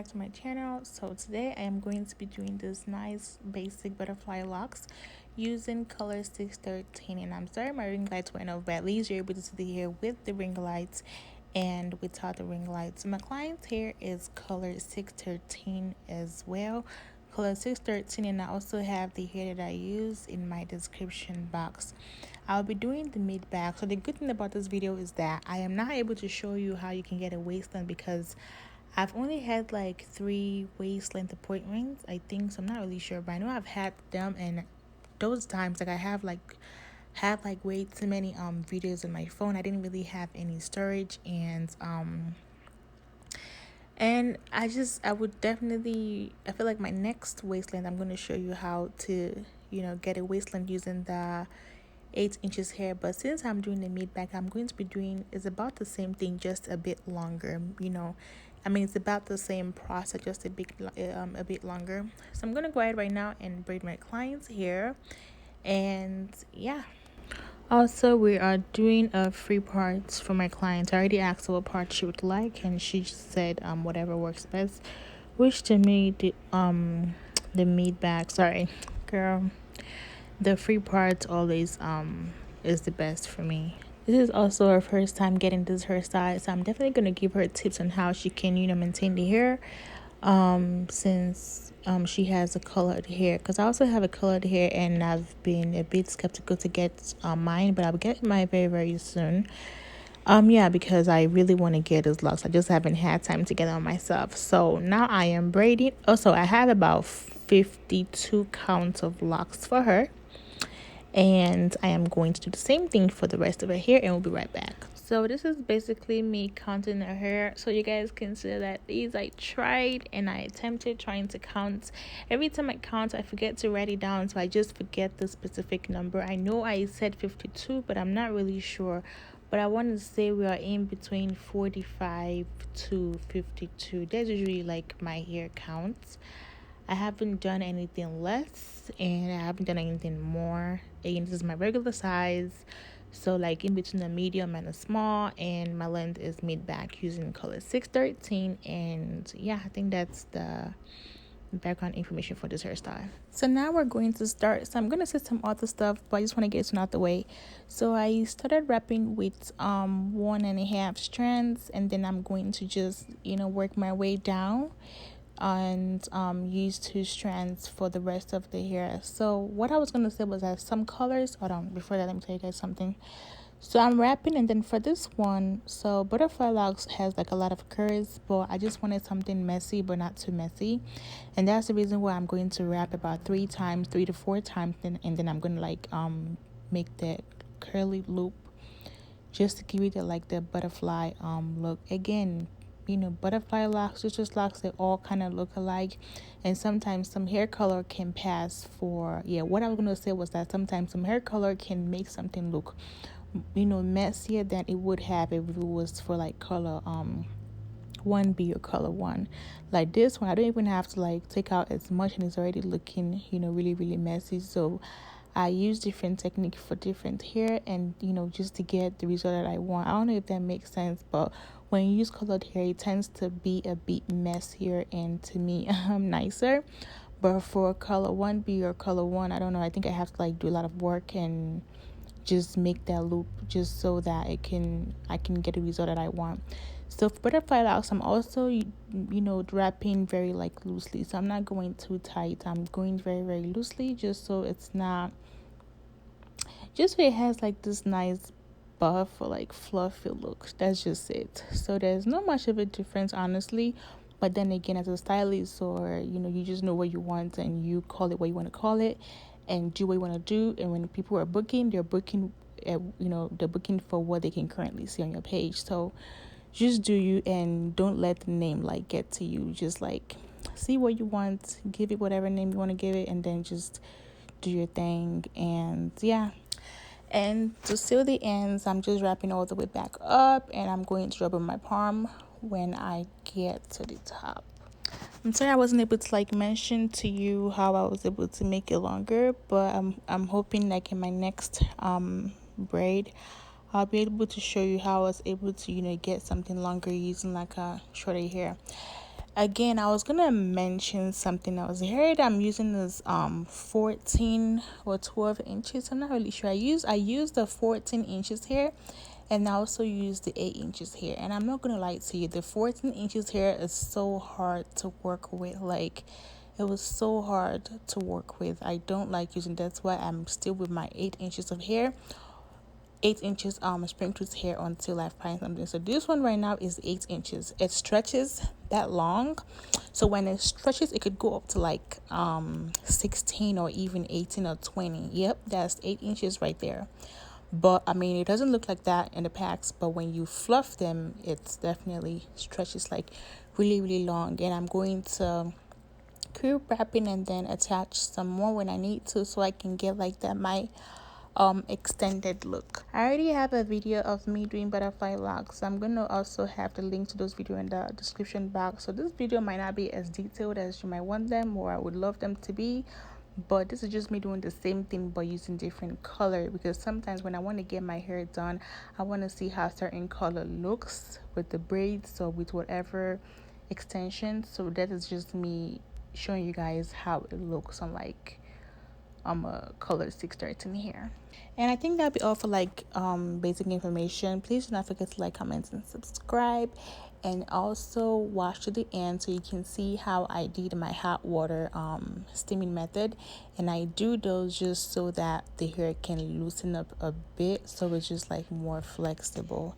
back to my channel. So today I am going to be doing this nice basic butterfly locks using color 613. And I'm sorry my ring lights went off, but at least you're able to see the hair with the ring lights and without the ring lights. My client's hair is color 613 as well, color 613, and I also have the hair that I use in my description box. I'll be doing the mid back. So the good thing about this video is that I am not able to show you how you can get a waistline because I've only had like 3 waist length appointments, I think, so I'm not really sure, but I know I've had them, and those times like I have like way too many videos on my phone. I didn't really have any storage, and I would definitely, I feel like my next waistline I'm going to show you how to get a waistline using the 8 inches hair. But since I'm doing the mid back, I'm going to be doing is about the same thing, just a bit longer. I mean, it's about the same process, just a bit longer. So I'm gonna go ahead right now and braid my client's hair, and yeah. Also, we are doing 3 parts for my client. I already asked her what part she would like, and she said whatever works best, which to me the mid back, sorry girl, the 3 parts always is the best for me. This is also her first time getting this hairstyle, so I'm definitely going to give her tips on how she can maintain the hair since she has a colored hair, because I also have a colored hair and I've been a bit skeptical to get mine, but I'll get mine very, very soon. Yeah, because I really want to get those locks. I just haven't had time to get them myself. So now I am braiding. Also, I have about 52 counts of locks for her, and I am going to do the same thing for the rest of her hair, and we'll be right back. So this is basically me counting her hair, so you guys can see that these I tried and I attempted trying to count. Every time I count, I forget to write it down, so I just forget the specific number. I know I said 52, but I'm not really sure, but I want to say we are in between 45 to 52. That's usually like my hair counts. I haven't done anything less, and I haven't done anything more. Again, this is my regular size, so like in between a medium and a small, and my length is mid back using color 613. And yeah, I think that's the background information for this hairstyle. So now we're going to start. So I'm going to say some other stuff, but I just want to get it out the way. So I started wrapping with 1.5 strands, and then I'm going to just work my way down and use 2 strands for the rest of the hair. So what I was going to say was that some colors, hold on, before that let me tell you guys something. So I'm wrapping, and then for this one, so butterfly locks has like a lot of curves, but I just wanted something messy but not too messy, and that's the reason why I'm going to wrap about 3 to 4 times, and then I'm going to like make that curly loop just to give it the butterfly look. Again, butterfly locks, just locks, they all kind of look alike, and sometimes some hair color can pass for, what I was going to say was that sometimes some hair color can make something look messier than it would have if it was for like color 1B or color 1. Like this one, I don't even have to like take out as much, and it's already looking really, really messy. So I use different technique for different hair, and just to get the result that I want. I don't know if that makes sense, but when you use colored hair, it tends to be a bit messier and to me nicer. But for color 1B or color 1, I don't know, I think I have to like do a lot of work and just make that loop just so that I can get the result that I want. So for butterfly locks, I'm also wrapping very like loosely, so I'm not going too tight. I'm going very, very loosely, just so it's not, just so it has like this nice buff or like fluffy look. That's just it. So there's not much of a difference, honestly, but then again, as a stylist, or you just know what you want and you call it what you want to call it and do what you want to do. And when people are booking, they're booking they're booking for what they can currently see on your page. So just do you, and don't let the name like get to you. Just like see what you want, give it whatever name you want to give it, and then just do your thing. And yeah, and to seal the ends, I'm just wrapping all the way back up, and I'm going to rub on my palm when I get to the top. I'm sorry I wasn't able to like mention to you how I was able to make it longer, but I'm hoping like in my next braid I'll be able to show you how I was able to get something longer using like a shorter hair. Again, I was gonna mention something else. Here I'm using this 14 or 12 inches. I'm not really sure. I use the 14 inches here, and I also use the 8 inches here. And I'm not gonna lie to you, the 14 inches here is so hard to work with. Like, it was so hard to work with. I don't like using. That's why I'm still with my 8 inches of hair. 8 inches sprinkles hair until I find something. So this one right now is 8 inches. It stretches that long, so when it stretches, it could go up to like 16 or even 18 or 20. Yep, that's 8 inches right there. But I mean, it doesn't look like that in the packs, but when you fluff them, it's definitely stretches like really, really long. And I'm going to keep wrapping and then attach some more when I need to, so I can get like that my extended look. I already have a video of me doing butterfly locks. I'm gonna also have the link to those videos in the description box. So this video might not be as detailed as you might want them, or I would love them to be, but this is just me doing the same thing but using different color, because sometimes when I want to get my hair done, I want to see how certain color looks with the braids or with whatever extension. So that is just me showing you guys how it looks on like a color 613 here. And I think that'll be all for like basic information. Please do not forget to like, comment, and subscribe, and also watch to the end so you can see how I did my hot water steaming method. And I do those just so that the hair can loosen up a bit, so it's just like more flexible.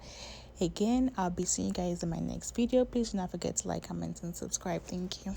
Again, I'll be seeing you guys in my next video. Please do not forget to like, comment, and subscribe. Thank you.